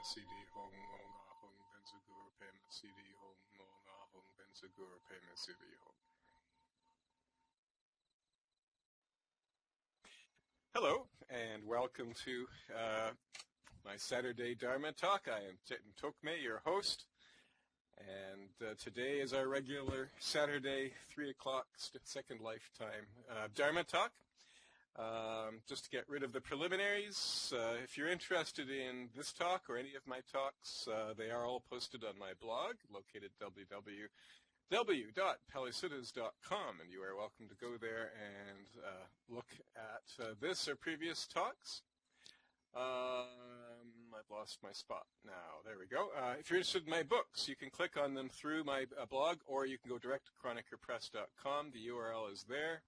Pema Siddhi Hong Ngong Ah Hong Benzagur Pema Siddhi Hong Ngong Ah Hong Benzagur Pema Siddhi Hong. Hello, and welcome to my Saturday Dharma talk. I am Tseten Tokme, your host, and today is our regular Saturday 3 o'clock second lifetime Dharma talk. Just to get rid of the preliminaries, if you're interested in this talk or any of my talks, they are all posted on my blog, located at www.palisuttas.com, and you are welcome to go there and look at this or previous talks. I've lost my spot now. There we go. If you're interested in my books, you can click on them through my blog, or you can go direct to chronikerpress.com. The URL is there.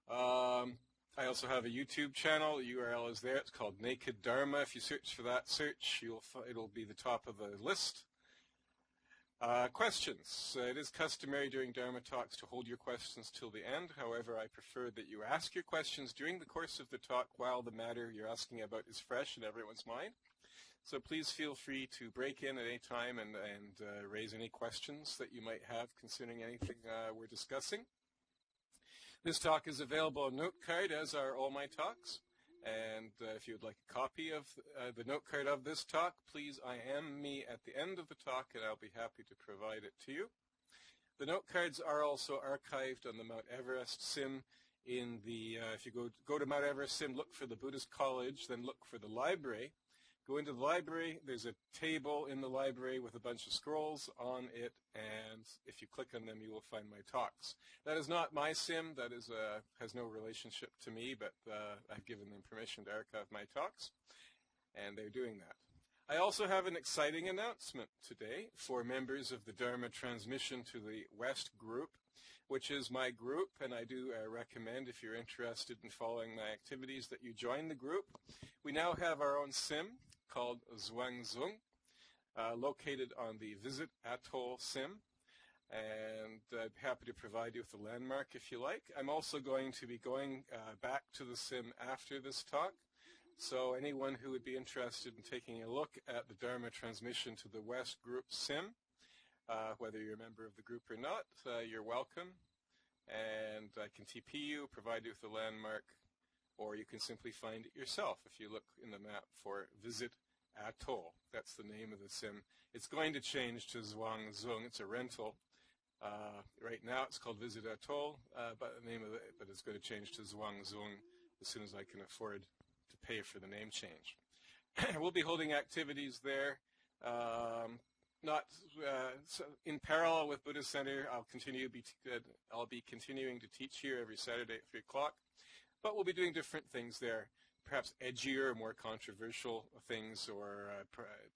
I also have a YouTube channel. The URL is there. It's called Naked Dharma. If you search for that search, it'll be the top of the list. Questions. It is customary during Dharma talks to hold your questions till the end. However, I prefer that you ask your questions during the course of the talk while the matter you're asking about is fresh in everyone's mind. So please feel free to break in at any time and raise any questions that you might have concerning anything we're discussing. This talk is available on note card, as are all my talks. And if you would like a copy of the note card of this talk, please IM me at the end of the talk, and I'll be happy to provide it to you. The note cards are also archived on the Mount Everest Sim. If you go to Mount Everest Sim, look for the Buddhist College, then look for the library. Go into the library. There's a table in the library with a bunch of scrolls on it, and if you click on them, you will find my talks. That is not my sim. That has no relationship to me, but I've given them permission to archive my talks, and they're doing that. I also have an exciting announcement today for members of the Dharma Transmission to the West group, which is my group, and I do recommend, if you're interested in following my activities, that you join the group. We now have our own sim called Zhuangzhong, located on the Visit Atoll sim, and I'd be happy to provide you with a landmark if you like. I'm also going to be going back to the sim after this talk, so anyone who would be interested in taking a look at the Dharma Transmission to the West group sim, whether you're a member of the group or not, you're welcome, and I can TP you, provide you with a landmark, or you can simply find it yourself if you look in the map for Visit Atoll. That's the name of the sim. It's going to change to Zhuangzhong. It's a rental. Right now it's called Visit Atoll, but it's going to change to Zhuangzhong as soon as I can afford to pay for the name change. We'll be holding activities there. In parallel with Buddhist Center, I'll be continuing to teach here every Saturday at 3 o'clock. But we'll be doing different things there, perhaps edgier, more controversial things or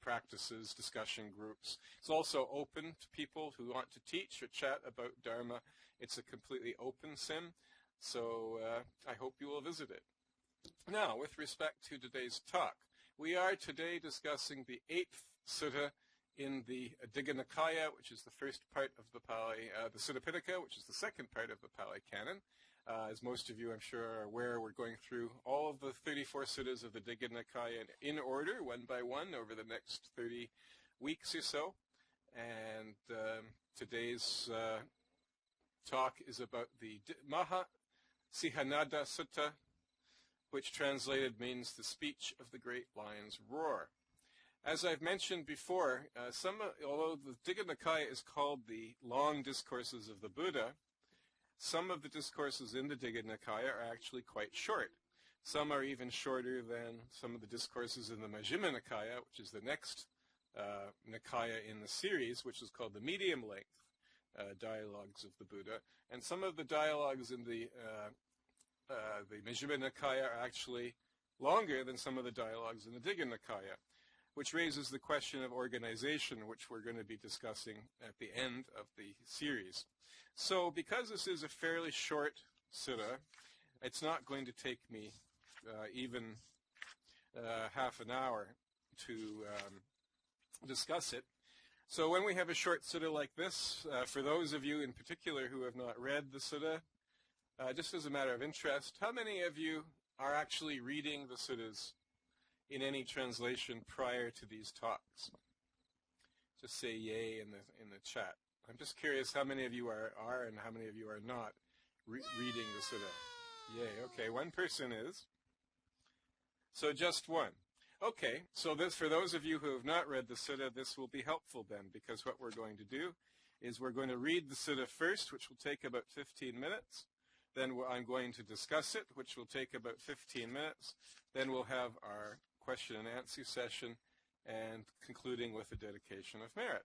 practices, discussion groups. It's also open to people who want to teach or chat about Dharma. It's a completely open sim, so I hope you will visit it. Now, with respect to today's talk, we are today discussing the 8th sutta in the Digha Nikaya, which is the first part of the Pali, the Sutta Pitaka, which is the second part of the Pali Canon. As most of you, I'm sure, are aware, we're going through all of the 34 suttas of the Digha Nikaya in order, one by one, over the next 30 weeks or so. And today's talk is about the Mahasihanada Sutta, which translated means the speech of the great lion's roar. As I've mentioned before, although the Digha Nikaya is called the long discourses of the Buddha, some of the discourses in the Digha Nikaya are actually quite short. Some are even shorter than some of the discourses in the Majjhima Nikaya, which is the next Nikaya in the series, which is called the medium length dialogues of the Buddha. And some of the dialogues in the Majjhima Nikaya are actually longer than some of the dialogues in the Digha Nikaya, which raises the question of organization, which we're going to be discussing at the end of the series. So because this is a fairly short sutta, it's not going to take me even half an hour to discuss it. So when we have a short sutta like this, for those of you in particular who have not read the sutta, just as a matter of interest, how many of you are actually reading the suttas in any translation prior to these talks? Just say yay in the chat. I'm just curious how many of you are and how many of you are not reading the Sutta. Yay, okay, one person is. So just one. Okay, so this, for those of you who have not read the Sutta, this will be helpful then, because what we're going to do is we're going to read the Sutta first, which will take about 15 minutes. Then I'm going to discuss it, which will take about 15 minutes. Then we'll have our question and answer session, and concluding with a dedication of merit.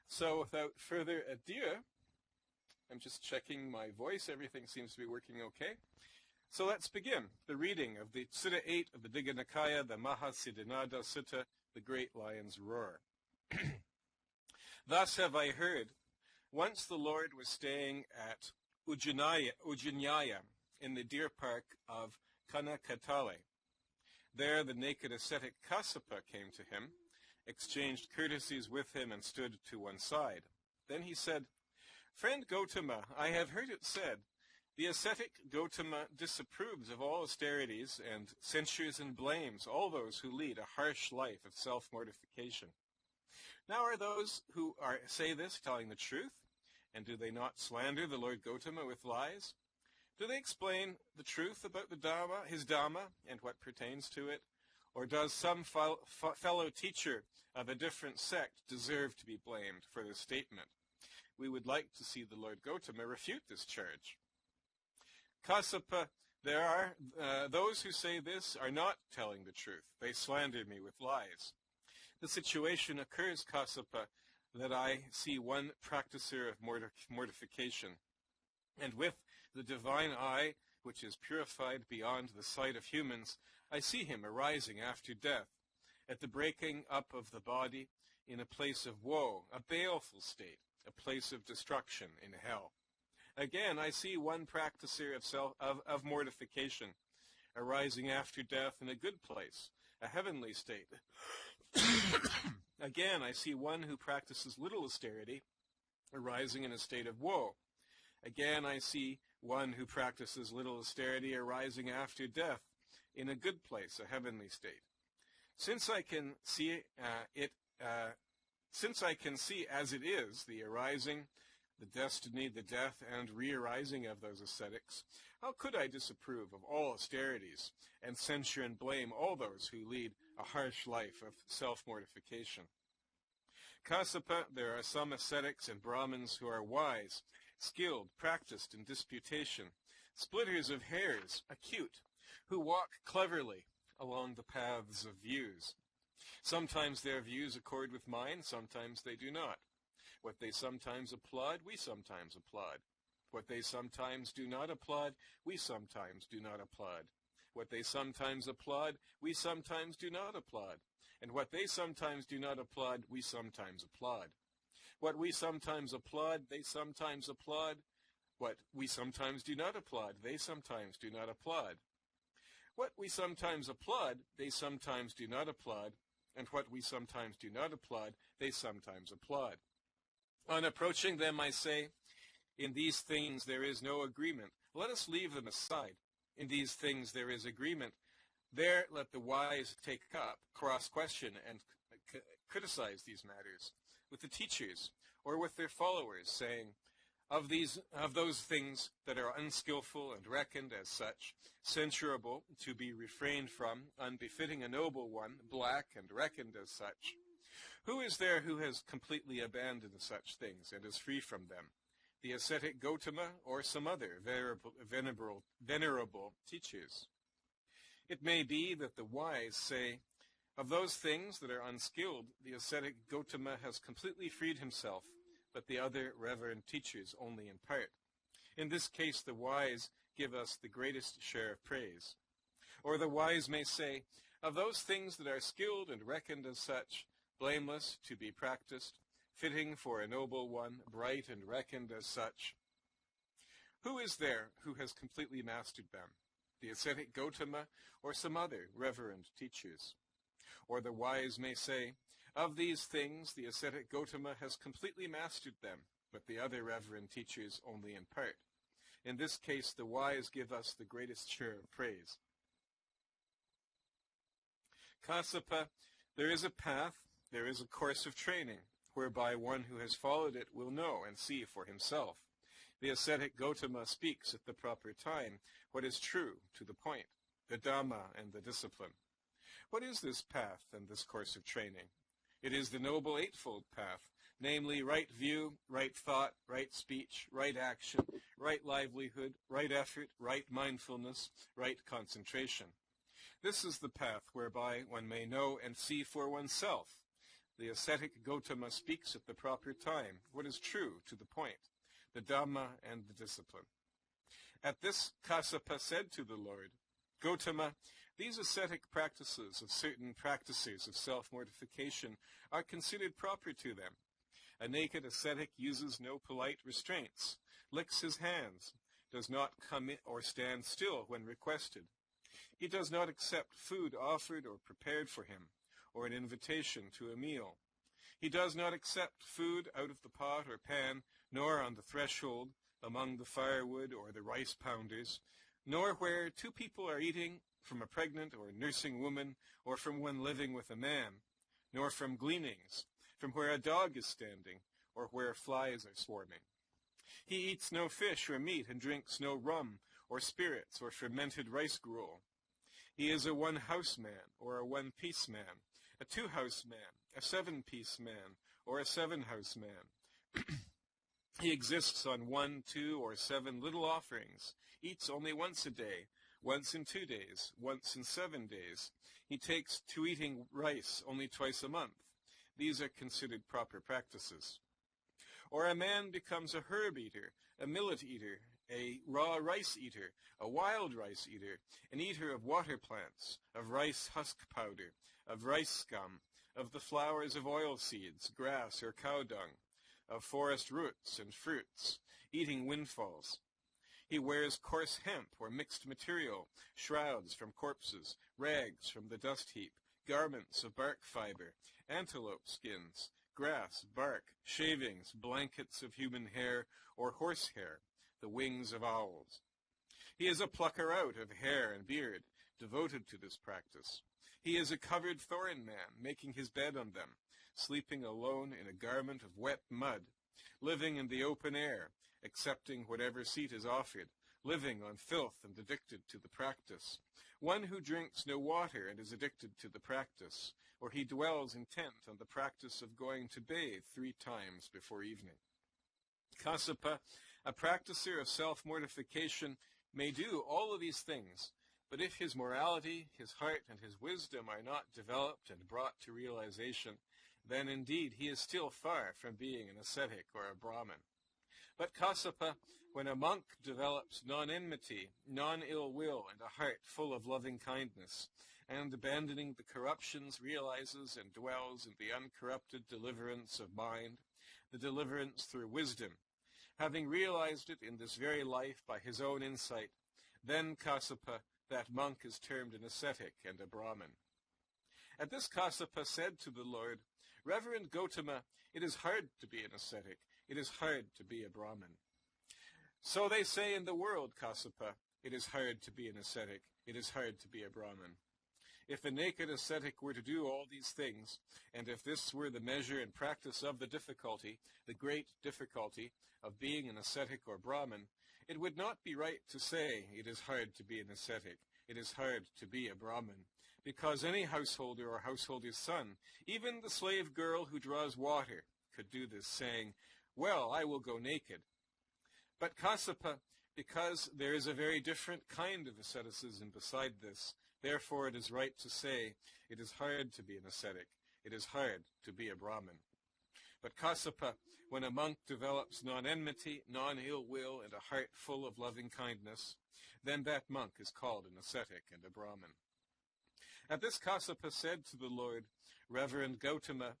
So without further ado, I'm just checking my voice. Everything seems to be working okay. So let's begin the reading of the Sutta 8 of the Digha Nikaya, the Mahasihanada Sutta, the Great Lion's Roar. Thus have I heard, once the Lord was staying at Ujjinaya in the deer park of Kanakatale. There the naked ascetic Kassapa came to him, exchanged courtesies with him, and stood to one side. Then he said, "Friend Gotama, I have heard it said, the ascetic Gotama disapproves of all austerities and censures and blames all those who lead a harsh life of self-mortification. Now are those who say this telling the truth? And do they not slander the Lord Gotama with lies? Do they explain the truth about the Dhamma, his Dhamma, and what pertains to it? Or does some fellow teacher of a different sect deserve to be blamed for this statement? We would like to see the Lord Gotama refute this charge." Kassapa, there are those who say this are not telling the truth. They slander me with lies. The situation occurs, Kassapa, that I see one practicer of mortification, and with the divine eye, which is purified beyond the sight of humans, I see him arising after death, at the breaking up of the body, in a place of woe, a baleful state, a place of destruction in hell. Again, I see one practicer of mortification, arising after death in a good place, a heavenly state. Again, I see one who practices little austerity, arising in a state of woe. Again, I see one who practices little austerity, arising after death, in a good place, a heavenly state. Since I can see as it is, the arising, the destiny, the death, and re-arising of those ascetics, how could I disapprove of all austerities and censure and blame all those who lead a harsh life of self-mortification? Kassapa, there are some ascetics and Brahmins who are wise, skilled, practiced in disputation, splitters of hairs, acute, who walk cleverly along the paths of views. Sometimes their views accord with mine, sometimes they do not. What they sometimes applaud, we sometimes applaud. What they sometimes do not applaud, we sometimes do not applaud. What they sometimes applaud, we sometimes do not applaud. And what they sometimes do not applaud, we sometimes applaud. What we sometimes applaud, they sometimes applaud. What we sometimes do not applaud, they sometimes do not applaud. What we sometimes applaud, they sometimes do not applaud. And what we sometimes do not applaud, they sometimes applaud. On approaching them, I say, in these things there is no agreement. Let us leave them aside. In these things there is agreement. There let the wise take up, cross-question, and criticize these matters with the teachers or with their followers, saying, of those things that are unskillful and reckoned as such, censurable, to be refrained from, unbefitting a noble one, black and reckoned as such. Who is there who has completely abandoned such things and is free from them? The ascetic Gotama or some other venerable teachers? It may be that the wise say, of those things that are unskilled, the ascetic Gotama has completely freed himself, but the other reverend teachers only in part. In this case, the wise give us the greatest share of praise. Or the wise may say, of those things that are skilled and reckoned as such, blameless to be practiced, fitting for a noble one, bright and reckoned as such. Who is there who has completely mastered them? The ascetic Gotama or some other reverend teachers? Or the wise may say, of these things the ascetic Gotama has completely mastered them, but the other reverend teachers only in part. In this case, the wise give us the greatest share of praise. Kassapa, there is a path, there is a course of training, whereby one who has followed it will know and see for himself. The ascetic Gotama speaks at the proper time what is true, to the point, the Dhamma and the discipline. What is this path and this course of training? It is the Noble Eightfold Path, namely right view, right thought, right speech, right action, right livelihood, right effort, right mindfulness, right concentration. This is the path whereby one may know and see for oneself. The ascetic Gotama speaks at the proper time what is true, to the point, the Dhamma and the discipline. At this, Kassapa said to the Lord, Gotama, these ascetic practices of certain practices of self-mortification are considered proper to them. A naked ascetic uses no polite restraints, licks his hands, does not come in or stand still when requested. He does not accept food offered or prepared for him, or an invitation to a meal. He does not accept food out of the pot or pan, nor on the threshold, among the firewood or the rice pounders, nor where two people are eating, from a pregnant or nursing woman, or from one living with a man, nor from gleanings, from where a dog is standing, or where flies are swarming. He eats no fish or meat, and drinks no rum, or spirits, or fermented rice gruel. He is a one-house man, or a one-piece man, a two-house man, a seven-piece man, or a seven-house man. He exists on 1, 2, or 7 little offerings, eats only once a day, once in 2 days, once in 7 days. He takes to eating rice only twice a month. These are considered proper practices. Or a man becomes a herb eater, a millet eater, a raw rice eater, a wild rice eater, an eater of water plants, of rice husk powder, of rice scum, of the flowers of oil seeds, grass or cow dung, of forest roots and fruits, eating windfalls. He wears coarse hemp or mixed material, shrouds from corpses, rags from the dust heap, garments of bark fiber, antelope skins, grass, bark, shavings, blankets of human hair or horse hair, the wings of owls. He is a plucker out of hair and beard, devoted to this practice. He is a covered thorn man, making his bed on them, sleeping alone in a garment of wet mud, living in the open air, accepting whatever seat is offered, living on filth and addicted to the practice. One who drinks no water and is addicted to the practice, or he dwells intent on the practice of going to bathe 3 times before evening. Kassapa, a practicer of self-mortification, may do all of these things, but if his morality, his heart, and his wisdom are not developed and brought to realization, then indeed he is still far from being an ascetic or a Brahmin. But Kassapa, when a monk develops non-enmity, non-ill will, and a heart full of loving kindness, and abandoning the corruptions realizes and dwells in the uncorrupted deliverance of mind, the deliverance through wisdom, having realized it in this very life by his own insight, then Kassapa, that monk is termed an ascetic and a Brahmin. At this Kassapa said to the Lord, Reverend Gotama, it is hard to be an ascetic. It is hard to be a Brahmin. So they say in the world, Kassapa, it is hard to be an ascetic. It is hard to be a Brahmin. If a naked ascetic were to do all these things, and if this were the measure and practice of the difficulty, the great difficulty of being an ascetic or Brahmin, it would not be right to say it is hard to be an ascetic, it is hard to be a Brahmin, because any householder or householder's son, even the slave girl who draws water, could do this, saying, well, I will go naked. But Kassapa, because there is a very different kind of asceticism beside this, therefore it is right to say it is hard to be an ascetic, it is hard to be a Brahmin. But Kassapa, when a monk develops non-enmity, non-ill will, and a heart full of loving kindness, then that monk is called an ascetic and a Brahmin. At this Kassapa said to the Lord, Reverend Gotama,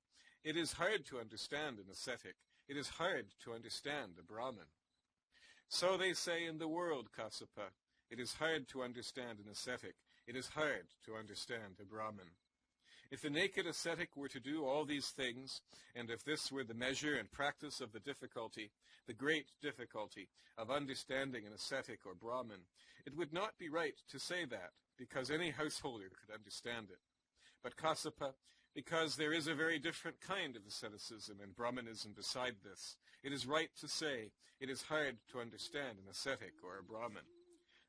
it is hard to understand an ascetic, it is hard to understand a Brahmin. So they say in the world, Kassapa, it is hard to understand an ascetic, it is hard to understand a Brahmin. If a naked ascetic were to do all these things, and if this were the measure and practice of the difficulty, the great difficulty of understanding an ascetic or Brahmin, it would not be right to say that, because any householder could understand it. But Kassapa, because there is a very different kind of asceticism and Brahmanism beside this, it is right to say it is hard to understand an ascetic or a Brahmin.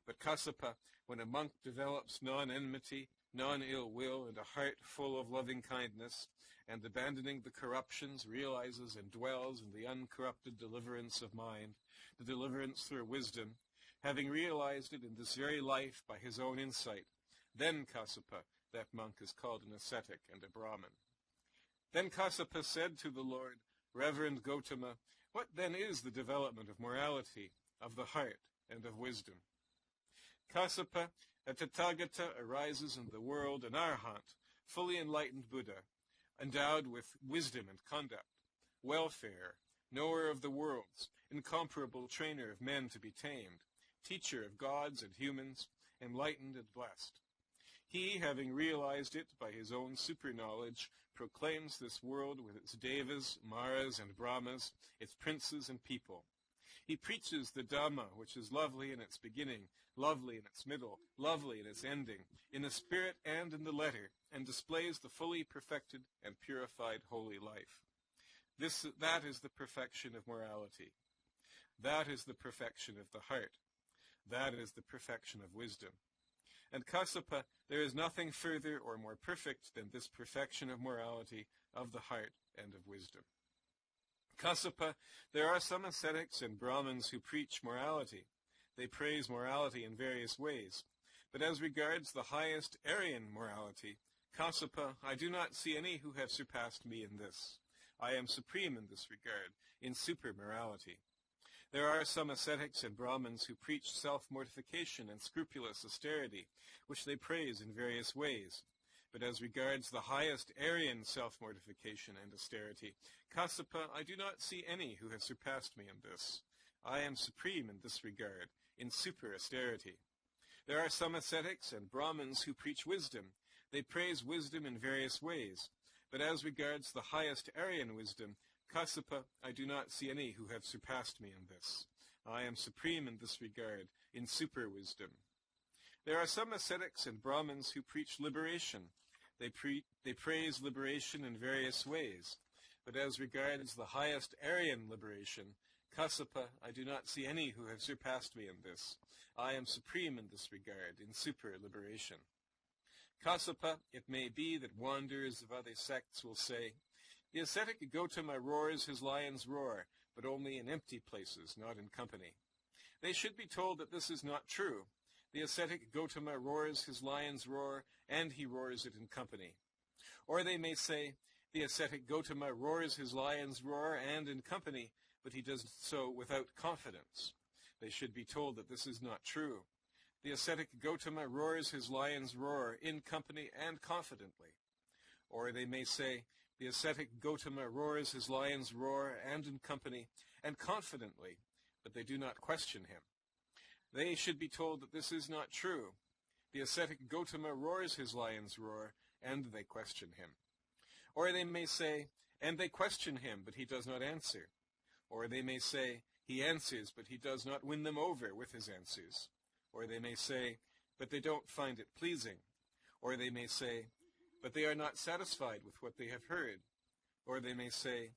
But Kassapa, when a monk develops non-enmity, non-ill will, and a heart full of loving kindness, and abandoning the corruptions, realizes and dwells in the uncorrupted deliverance of mind, the deliverance through wisdom, having realized it in this very life by his own insight, then Kassapa, that monk, is called an ascetic and a Brahmin. Then Kassapa said to the Lord, Reverend Gautama, what then is the development of morality, of the heart, and of wisdom? Kassapa, a Tathagata arises in the world an arhat, fully enlightened Buddha, endowed with wisdom and conduct, welfare, knower of the worlds, incomparable trainer of men to be tamed, teacher of gods and humans, enlightened and blessed. He, having realized it by his own super-knowledge, proclaims this world with its devas, maras, and brahmas, its princes and people. He preaches the Dhamma, which is lovely in its beginning, lovely in its middle, lovely in its ending, in the spirit and in the letter, and displays the fully perfected and purified holy life. That is the perfection of morality. That is the perfection of the heart. That is the perfection of wisdom. And Kassapa, there is nothing further or more perfect than this perfection of morality, of the heart, and of wisdom. Kassapa, there are some ascetics and Brahmins who preach morality. They praise morality in various ways. But as regards the highest Aryan morality, Kassapa, I do not see any who have surpassed me in this. I am supreme in this regard, in super-morality. There are some ascetics and Brahmins who preach self-mortification and scrupulous austerity, which they praise in various ways. But as regards the highest Aryan self-mortification and austerity, Kassapa, I do not see any who have surpassed me in this. I am supreme in this regard, in super-austerity. There are some ascetics and Brahmins who preach wisdom. They praise wisdom in various ways. But as regards the highest Aryan wisdom, Kassapa, I do not see any who have surpassed me in this. I am supreme in this regard, in super-wisdom. There are some ascetics and Brahmins who preach liberation. They praise liberation in various ways. But as regards the highest Aryan liberation, Kassapa, I do not see any who have surpassed me in this. I am supreme in this regard, in super-liberation. Kassapa, it may be that wanderers of other sects will say, the ascetic Gautama roars his lion's roar, but only in empty places, not in company. They should be told that this is not true. The ascetic Gautama roars his lion's roar, and he roars it in company. Or they may say, the ascetic Gautama roars his lion's roar and in company, but he does so without confidence. They should be told that this is not true. The ascetic Gautama roars his lion's roar in company and confidently. Or they may say, the ascetic Gautama roars his lion's roar and in company and confidently, but they do not question him. They should be told that this is not true. The ascetic Gautama roars his lion's roar, and they question him. Or they may say, and they question him, but he does not answer. Or they may say, he answers, but he does not win them over with his answers. Or they may say, but they don't find it pleasing. Or they may say, but they are not satisfied with what they have heard. Or they may say,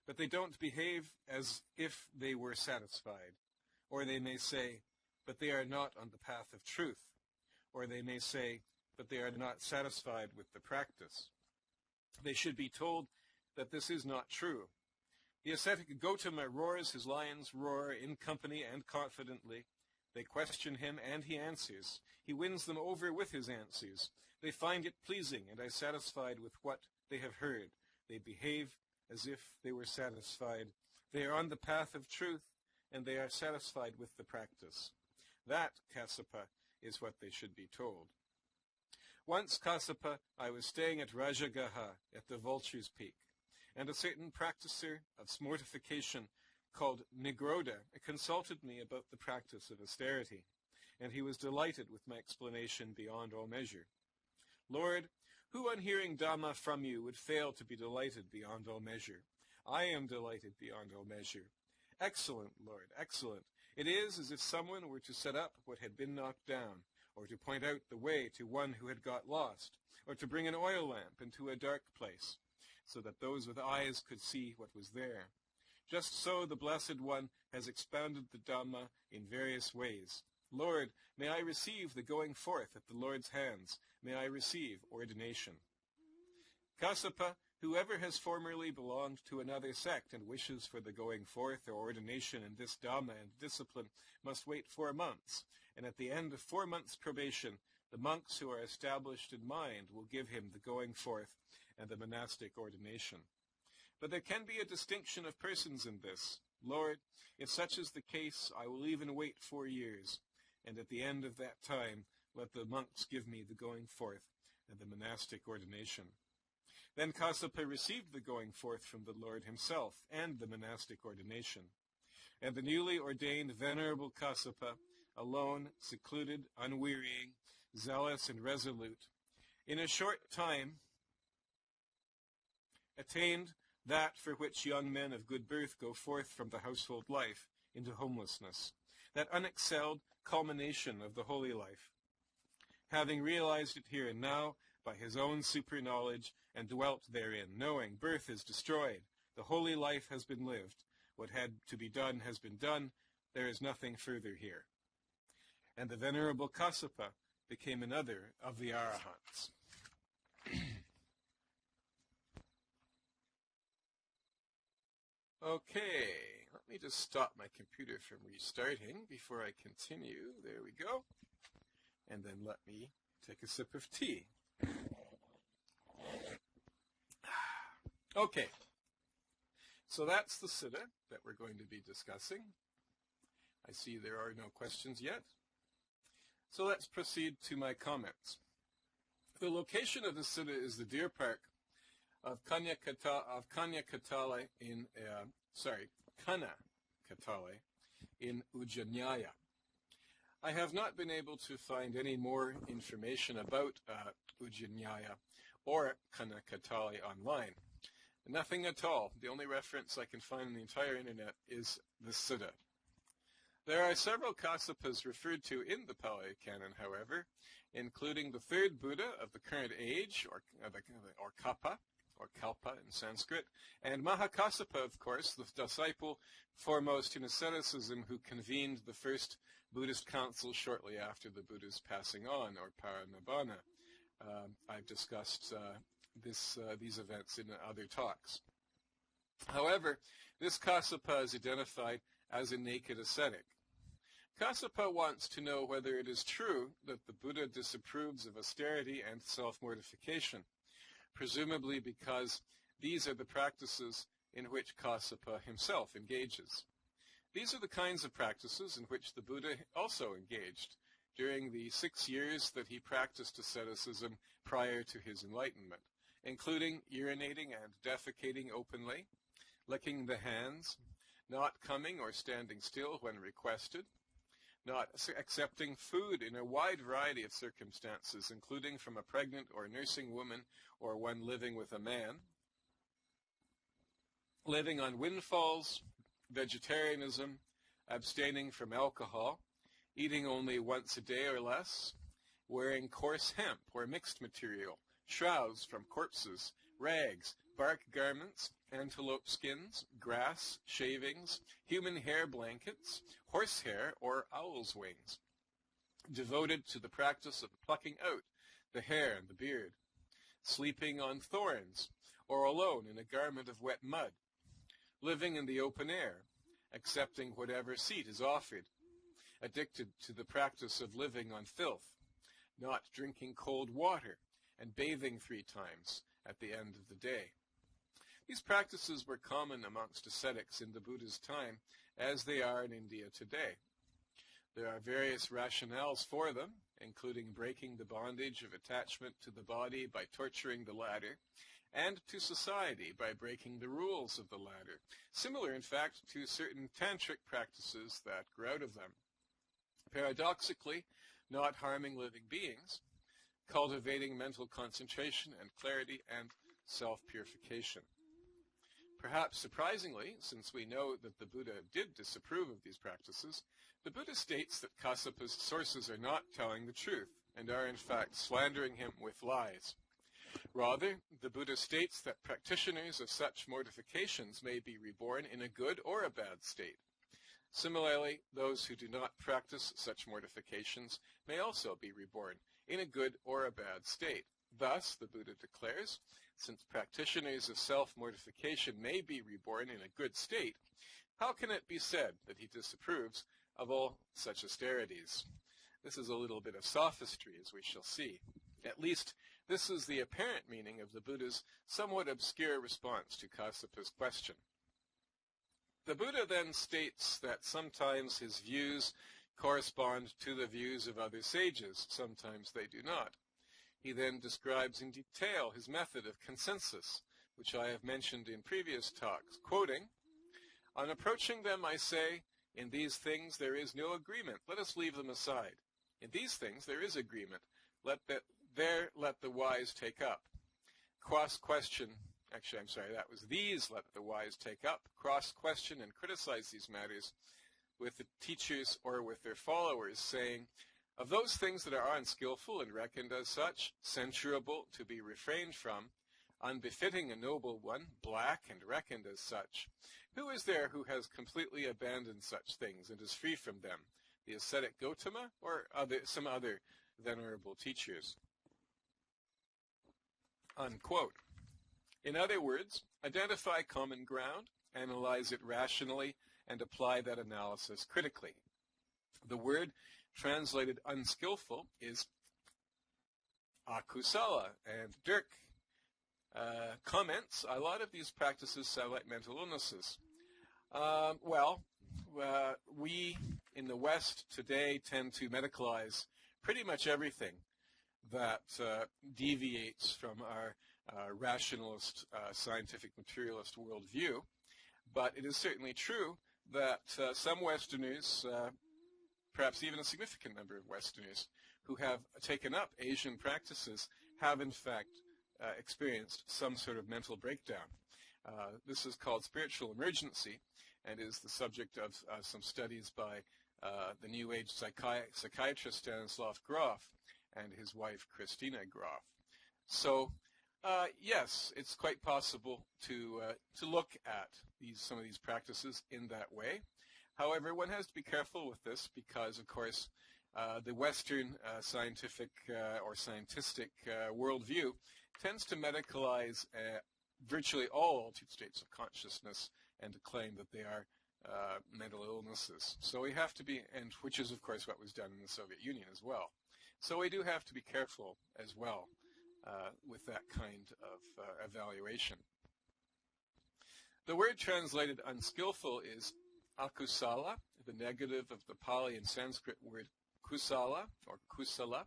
but they don't behave as if they were satisfied. Or they may say, but they are not on the path of truth. Or they may say, but they are not satisfied with the practice. They should be told that this is not true. The ascetic Gautama roars his lion's roar in company and confidently. They question him, and he answers. He wins them over with his answers. They find it pleasing and are satisfied with what they have heard. They behave as if they were satisfied. They are on the path of truth, and they are satisfied with the practice. That, Kassapa, is what they should be told. Once, Kassapa, I was staying at Rajagaha at the Vulture's Peak, and a certain practicer of mortification called Nigrodha consulted me about the practice of austerity, and he was delighted with my explanation beyond all measure. Lord, who on hearing Dhamma from you would fail to be delighted beyond all measure? I am delighted beyond all measure. Excellent, Lord, excellent. It is as if someone were to set up what had been knocked down, or to point out the way to one who had got lost, or to bring an oil lamp into a dark place, so that those with eyes could see what was there. Just so the Blessed One has expounded the Dhamma in various ways. Lord, may I receive the going forth at the Lord's hands. May I receive ordination. Kassapa, whoever has formerly belonged to another sect and wishes for the going forth or ordination in this Dhamma and discipline must wait 4 months, and at the end of 4 months' probation, the monks who are established in mind will give him the going forth and the monastic ordination. But there can be a distinction of persons in this. Lord, if such is the case, I will even wait 4 years, and at the end of that time, let the monks give me the going forth and the monastic ordination. Then Kassapa received the going forth from the Lord himself and the monastic ordination. And the newly ordained Venerable Kassapa, alone, secluded, unwearying, zealous, and resolute, in a short time attained that for which young men of good birth go forth from the household life into homelessness, that unexcelled culmination of the holy life. Having realized it here and now by his own super-knowledge and dwelt therein, knowing birth is destroyed, the holy life has been lived, what had to be done has been done, there is nothing further here. And the Venerable Kassapa became another of the Arahants. Okay, let me just stop my computer from restarting before I continue. There we go. And then let me take a sip of tea. Okay, so that's the Sutta that we're going to be discussing. I see there are no questions yet. So let's proceed to my comments. The location of the Sutta is the deer park of Kanha Katale in Ujjaya. I have not been able to find any more information about Ujjaya or Kanha Katale online. Nothing at all. The only reference I can find on the entire internet is the Sutta. There are several Kassapas referred to in the Pali Canon, however, including the third Buddha of the current age, or Kappa, or Kalpa in Sanskrit, and Mahakassapa, of course, the disciple foremost in asceticism who convened the first Buddhist council shortly after the Buddha's passing on, or Parinibbana. I've discussed these events in other talks. However, this Kassapa is identified as a naked ascetic. Kassapa wants to know whether it is true that the Buddha disapproves of austerity and self-mortification, presumably because these are the practices in which Kassapa himself engages. These are the kinds of practices in which the Buddha also engaged during the 6 years that he practiced asceticism prior to his enlightenment, including urinating and defecating openly, licking the hands, not coming or standing still when requested, not accepting food in a wide variety of circumstances, including from a pregnant or nursing woman or one living with a man, living on windfalls, vegetarianism, abstaining from alcohol, eating only once a day or less, wearing coarse hemp or mixed material, shrouds from corpses, rags, bark garments, antelope skins, grass, shavings, human hair blankets, horsehair or owl's wings, devoted to the practice of plucking out the hair and the beard, sleeping on thorns or alone in a garment of wet mud, living in the open air, accepting whatever seat is offered, addicted to the practice of living on filth, not drinking cold water, and bathing 3 times at the end of the day. These practices were common amongst ascetics in the Buddha's time, as they are in India today. There are various rationales for them, including breaking the bondage of attachment to the body by torturing the latter, and to society by breaking the rules of the latter, similar, in fact, to certain tantric practices that grew out of them. Paradoxically, not harming living beings, cultivating mental concentration and clarity and self-purification. Perhaps surprisingly, since we know that the Buddha did disapprove of these practices, the Buddha states that Kassapa's sources are not telling the truth and are in fact slandering him with lies. Rather, the Buddha states that practitioners of such mortifications may be reborn in a good or a bad state. Similarly, those who do not practice such mortifications may also be reborn in a good or a bad state. Thus, the Buddha declares, since practitioners of self-mortification may be reborn in a good state, how can it be said that he disapproves of all such austerities? This is a little bit of sophistry, as we shall see. At least, this is the apparent meaning of the Buddha's somewhat obscure response to Kassapa's question. The Buddha then states that sometimes his views correspond to the views of other sages, sometimes they do not. He then describes in detail his method of consensus, which I have mentioned in previous talks, quoting, "On approaching them I say, in these things there is no agreement, let us leave them aside. In these things there is agreement, let the wise take up. These let the wise take up, cross-question and criticize these matters with the teachers or with their followers, saying, of those things that are unskillful and reckoned as such, censurable to be refrained from, unbefitting a noble one, black and reckoned as such, who is there who has completely abandoned such things and is free from them, the ascetic Gotama or some other venerable teachers?" Unquote. In other words, identify common ground, analyze it rationally, and apply that analysis critically. The word translated unskillful is akusala, and Dirk comments, a lot of these practices sound like mental illnesses. We in the West today tend to medicalize pretty much everything that deviates from our rationalist, scientific materialist worldview. But it is certainly true that some Westerners, perhaps even a significant number of Westerners, who have taken up Asian practices have in fact experienced some sort of mental breakdown. This is called spiritual emergency and is the subject of some studies by the New Age psychiatrist Stanislav Grof and his wife Christina Grof. So yes, it's quite possible to look at some of these practices in that way. However, one has to be careful with this because, of course, the Western scientific or scientistic worldview tends to medicalize virtually all altered states of consciousness and to claim that they are mental illnesses. So we have to be, and which is, of course, what was done in the Soviet Union as well. So we do have to be careful as well with that kind of evaluation. The word translated unskillful is akusala, the negative of the Pali and Sanskrit word kusala, or kusala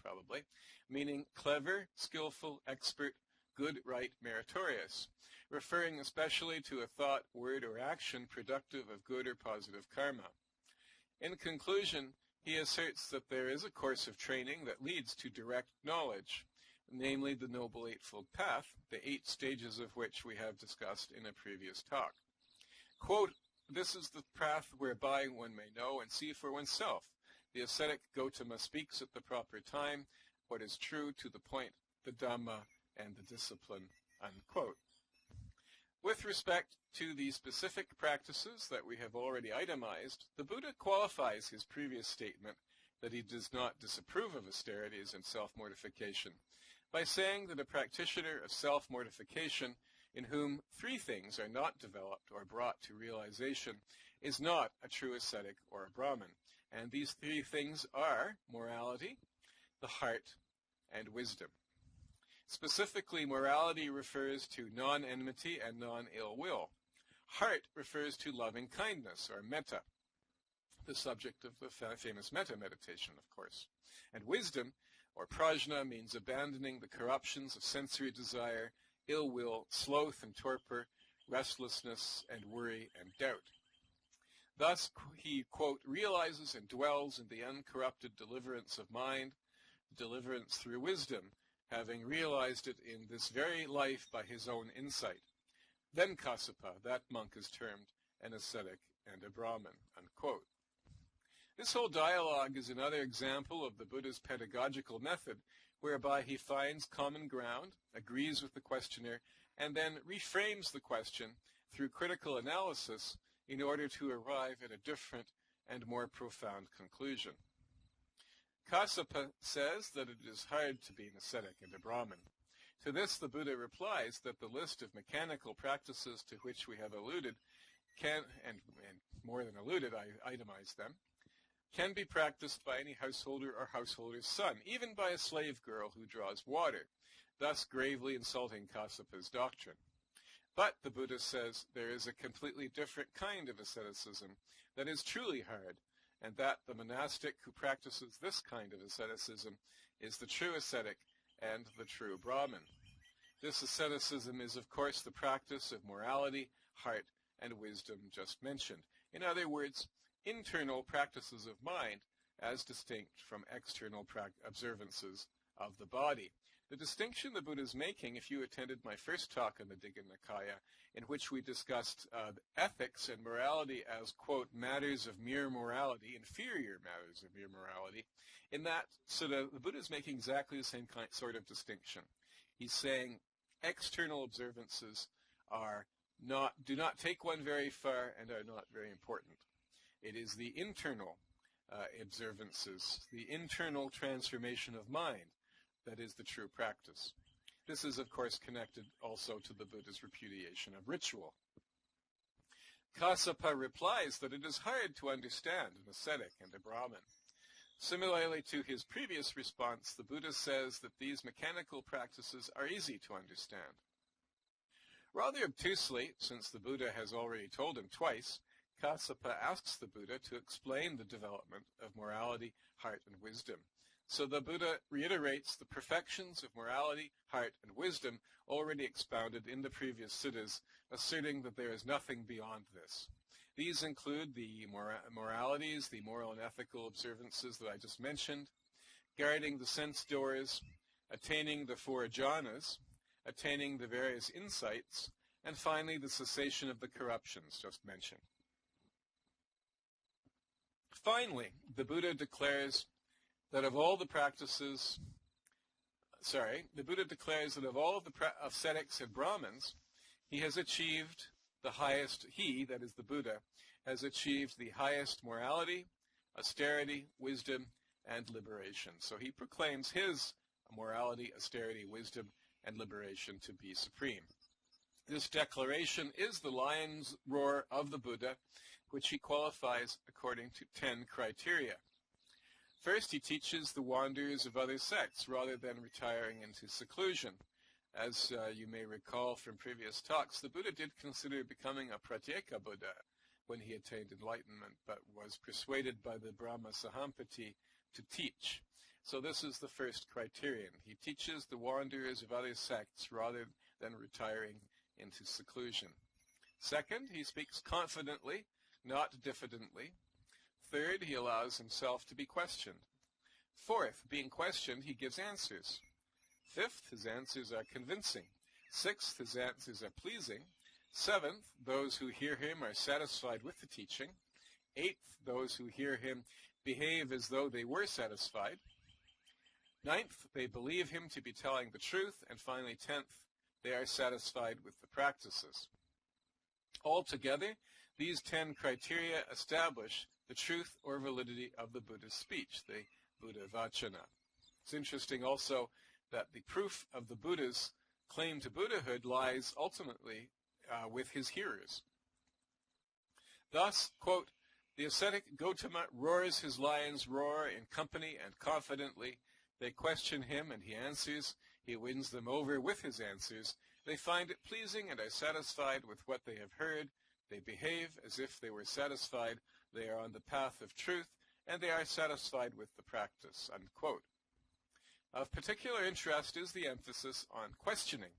probably, meaning clever, skillful, expert, good, right, meritorious, referring especially to a thought, word, or action productive of good or positive karma. In conclusion, he asserts that there is a course of training that leads to direct knowledge, namely the Noble Eightfold Path, the 8 stages of which we have discussed in a previous talk. Quote, "This is the path whereby one may know and see for oneself. The ascetic Gotama speaks at the proper time what is true to the point, the Dhamma, and the discipline." Unquote. With respect to the specific practices that we have already itemized, the Buddha qualifies his previous statement that he does not disapprove of austerities and self-mortification by saying that a practitioner of self-mortification in whom 3 things are not developed or brought to realization is not a true ascetic or a Brahmin. And these 3 things are morality, the heart, and wisdom. Specifically, morality refers to non-enmity and non-ill will. Heart refers to loving kindness, or metta, the subject of the famous metta meditation, of course. And wisdom, or prajna, means abandoning the corruptions of sensory desire, ill will, sloth and torpor, restlessness and worry and doubt. Thus, he, quote, realizes and dwells in the uncorrupted deliverance of mind, deliverance through wisdom, having realized it in this very life by his own insight. Then Kassapa, that monk, is termed an ascetic and a Brahmin, unquote. This whole dialogue is another example of the Buddha's pedagogical method, whereby he finds common ground, agrees with the questioner, and then reframes the question through critical analysis in order to arrive at a different and more profound conclusion. Kassapa says that it is hard to be an ascetic and a Brahmin. To this the Buddha replies that the list of mechanical practices to which we have alluded can, and more than alluded, I itemize them, can be practiced by any householder or householder's son, even by a slave girl who draws water, thus gravely insulting Kassapa's doctrine. But, the Buddha says, there is a completely different kind of asceticism that is truly hard, and that the monastic who practices this kind of asceticism is the true ascetic and the true Brahmin. This asceticism is, of course, the practice of morality, heart, and wisdom just mentioned. In other words, internal practices of mind as distinct from external observances of the body. The distinction the Buddha is making, if you attended my first talk on the Digha Nikaya, in which we discussed ethics and morality as, quote, matters of mere morality, inferior matters of mere morality, in that, so the Buddha is making exactly the same sort of distinction. He's saying external observances do not take one very far and are not very important. It is the internal observances, the internal transformation of mind, that is the true practice. This is, of course, connected also to the Buddha's repudiation of ritual. Kassapa replies that it is hard to understand an ascetic and a Brahmin. Similarly to his previous response, the Buddha says that these mechanical practices are easy to understand. Rather obtusely, since the Buddha has already told him twice, Kassapa asks the Buddha to explain the development of morality, heart, and wisdom. So the Buddha reiterates the perfections of morality, heart, and wisdom already expounded in the previous suttas, asserting that there is nothing beyond this. These include the moralities, the moral and ethical observances that I just mentioned, guarding the sense doors, attaining the 4 jhanas, attaining the various insights, and finally the cessation of the corruptions just mentioned. Finally, the Buddha declares that of all the practices, the Buddha declares that of all of the ascetics and Brahmins, he has achieved the highest, that is the Buddha, has achieved the highest morality, austerity, wisdom, and liberation. So he proclaims his morality, austerity, wisdom, and liberation to be supreme. This declaration is the lion's roar of the Buddha, which he qualifies according to 10 criteria. First, he teaches the wanderers of other sects rather than retiring into seclusion. As you may recall from previous talks, the Buddha did consider becoming a Pratyeka Buddha when he attained enlightenment, but was persuaded by the Brahma Sahampati to teach. So this is the first criterion. He teaches the wanderers of other sects rather than retiring into seclusion. Second, he speaks confidently, not diffidently. Third, he allows himself to be questioned. Fourth, being questioned, he gives answers. Fifth, his answers are convincing. Sixth, his answers are pleasing. Seventh, those who hear him are satisfied with the teaching. Eighth, those who hear him behave as though they were satisfied. Ninth, they believe him to be telling the truth. And finally, 10th, they are satisfied with the practices. Altogether, these 10 criteria establish the truth or validity of the Buddha's speech, the Buddha Vachana. It's interesting also that the proof of the Buddha's claim to Buddhahood lies ultimately with his hearers. Thus, quote, the ascetic Gautama roars his lion's roar in company and confidently. They question him and he answers. He wins them over with his answers. They find it pleasing and are satisfied with what they have heard. They behave as if they were satisfied. They are on the path of truth, and they are satisfied with the practice, unquote. Of particular interest is the emphasis on questioning,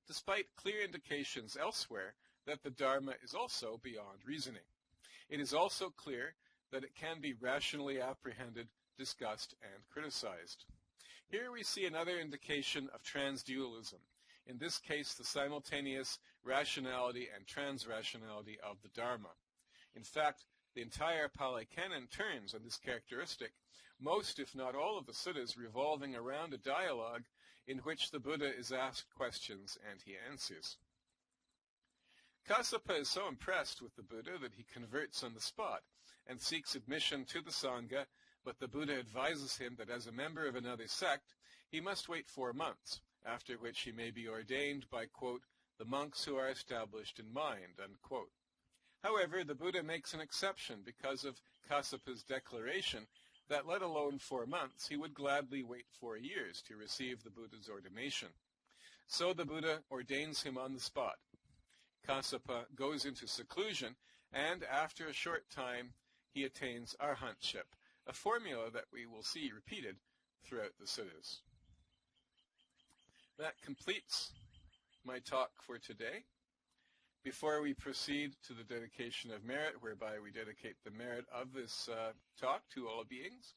despite clear indications elsewhere that the Dharma is also beyond reasoning. It is also clear that it can be rationally apprehended, discussed, and criticized. Here we see another indication of transdualism, in this case the simultaneous rationality and transrationality of the Dharma. In fact, the entire Pali Canon turns on this characteristic, most if not all of the suttas revolving around a dialogue in which the Buddha is asked questions and he answers. Kassapa is so impressed with the Buddha that he converts on the spot and seeks admission to the Sangha, but the Buddha advises him that as a member of another sect, he must wait 4 months, after which he may be ordained by, quote, the monks who are established in mind, unquote. However, the Buddha makes an exception because of Kassapa's declaration that let alone 4 months, he would gladly wait 4 years to receive the Buddha's ordination. So the Buddha ordains him on the spot. Kassapa goes into seclusion, and after a short time, he attains arhantship, a formula that we will see repeated throughout the suttas. That completes my talk for today. Before we proceed to the dedication of merit, whereby we dedicate the merit of this talk to all beings,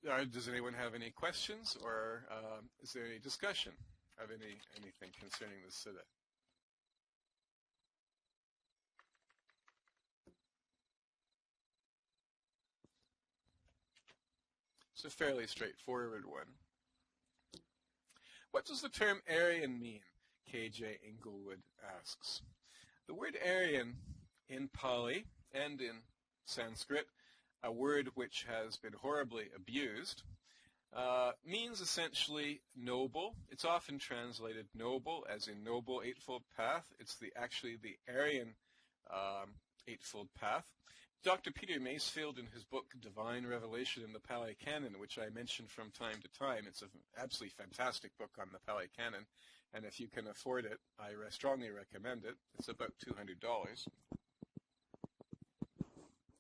does anyone have any questions, or is there any discussion of anything concerning the sutta? It's a fairly straightforward one. What does the term Aryan mean? K.J. Inglewood asks. The word Aryan in Pali and in Sanskrit, a word which has been horribly abused, means essentially noble. It's often translated noble, as in Noble Eightfold Path. It's actually the Aryan Eightfold Path. Dr. Peter Macefield, in his book Divine Revelation in the Pali Canon, which I mention from time to time, it's an absolutely fantastic book on the Pali Canon, and if you can afford it, I strongly recommend it. It's about $200.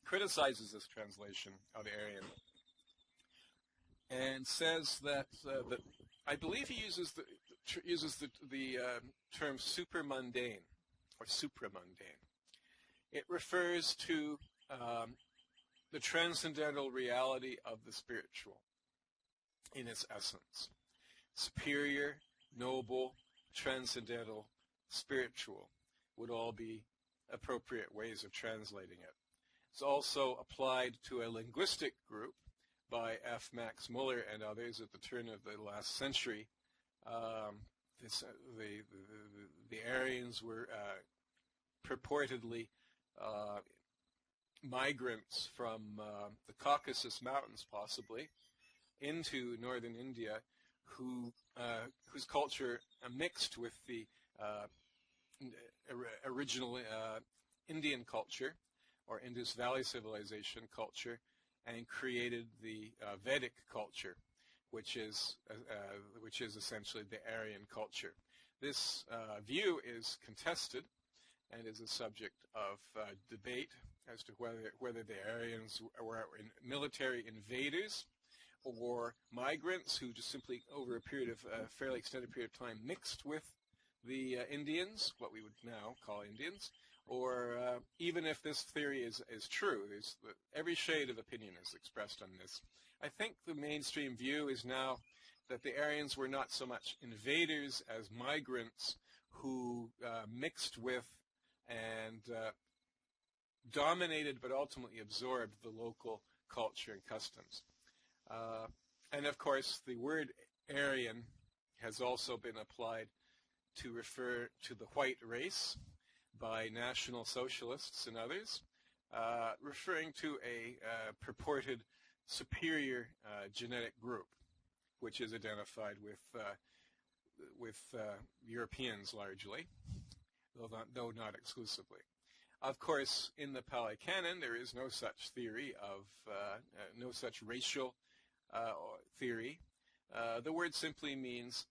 Criticizes this translation of Aryan and says that I believe he uses the term supermundane or supramundane. It refers to the transcendental reality of the spiritual in its essence. Superior, noble, transcendental, spiritual would all be appropriate ways of translating it. It's also applied to a linguistic group by F. Max Muller and others at the turn of the last century. The Aryans were purportedly migrants from the Caucasus Mountains, possibly, into northern India, whose culture mixed with the original Indian culture, or Indus Valley Civilization culture, and created the Vedic culture, which is essentially the Aryan culture. This view is contested and is a subject of debate as to whether the Aryans were military invaders or migrants who just simply, over a period of fairly extended period of time, mixed with the Indians, what we would now call Indians, or even if this theory is true, every shade of opinion is expressed on this. I think the mainstream view is now that the Aryans were not so much invaders as migrants who mixed with and dominated but ultimately absorbed the local culture and customs. And of course, the word Aryan has also been applied to refer to the white race by National Socialists and others, referring to a purported superior genetic group, which is identified with Europeans largely, though not exclusively. Of course, in the Pali Canon, there is no such theory of, no such racial theory. The word simply means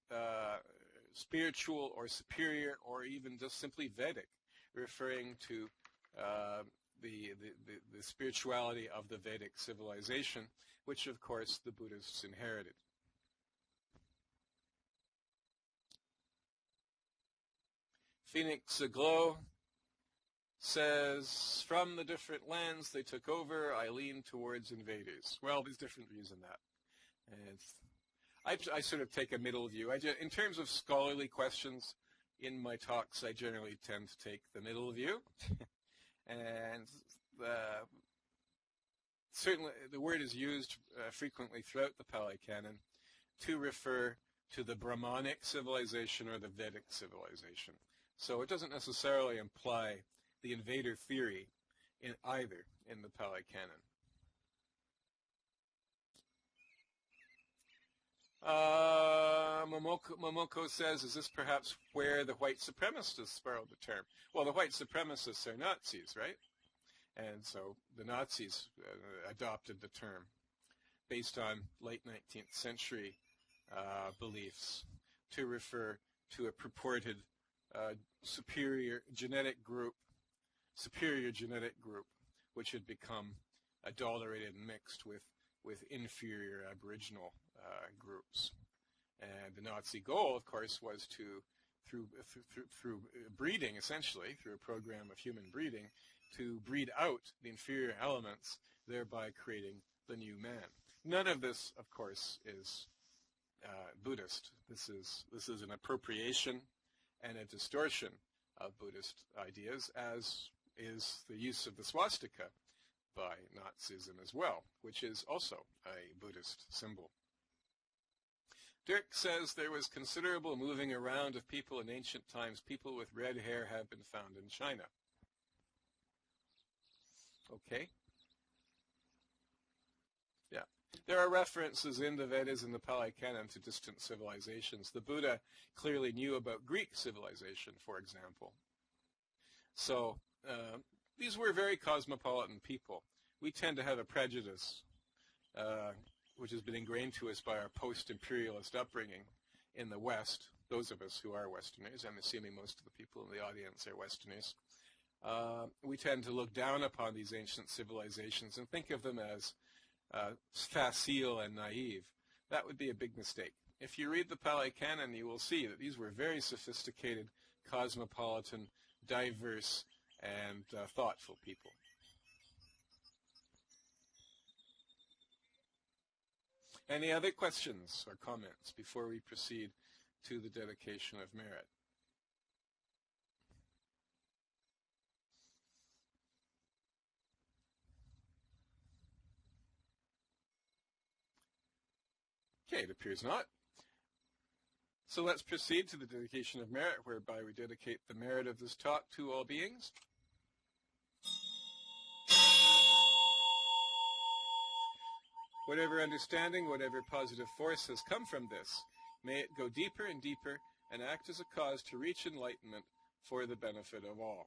spiritual or superior, or even just simply Vedic, referring to the spirituality of the Vedic civilization, which of course the Buddhists inherited. Phoenix Aglow says, from the different lands they took over, I lean towards invaders. Well, there's different views in that. And I sort of take a middle view. In terms of scholarly questions, In my talks, I generally tend to take the middle view. And certainly the word is used frequently throughout the Pali Canon to refer to the Brahmanic civilization or the Vedic civilization. So it doesn't necessarily imply the invader theory in either in the Pali Canon. Momoko says, is this perhaps where the white supremacists borrowed the term? Well, the white supremacists are Nazis, right? And so the Nazis adopted the term based on late 19th century beliefs to refer to a purported superior genetic group, which had become adulterated and mixed with inferior Aboriginal groups. And the Nazi goal, of course, was to, through breeding, essentially, through a program of human breeding, to breed out the inferior elements, thereby creating the new man. None of this, of course, is Buddhist. This is an appropriation and a distortion of Buddhist ideas, as is the use of the swastika by Nazism as well, which is also a Buddhist symbol. Dirk says there was considerable moving around of people in ancient times. People with red hair have been found in China. Okay. Yeah. There are references in the Vedas and the Pali Canon to distant civilizations. The Buddha clearly knew about Greek civilization, for example. So these were very cosmopolitan people. We tend to have a prejudice which has been ingrained to us by our post-imperialist upbringing in the West, those of us who are Westerners. I'm assuming most of the people in the audience are Westerners. We tend to look down upon these ancient civilizations and think of them as facile and naive. That would be a big mistake. If you read the Pali Canon, you will see that these were very sophisticated, cosmopolitan, diverse, and thoughtful people. Any other questions or comments before we proceed to the dedication of merit? Okay, it appears not. So let's proceed to the dedication of merit, whereby we dedicate the merit of this talk to all beings. Whatever understanding, whatever positive force has come from this, may it go deeper and deeper and act as a cause to reach enlightenment for the benefit of all.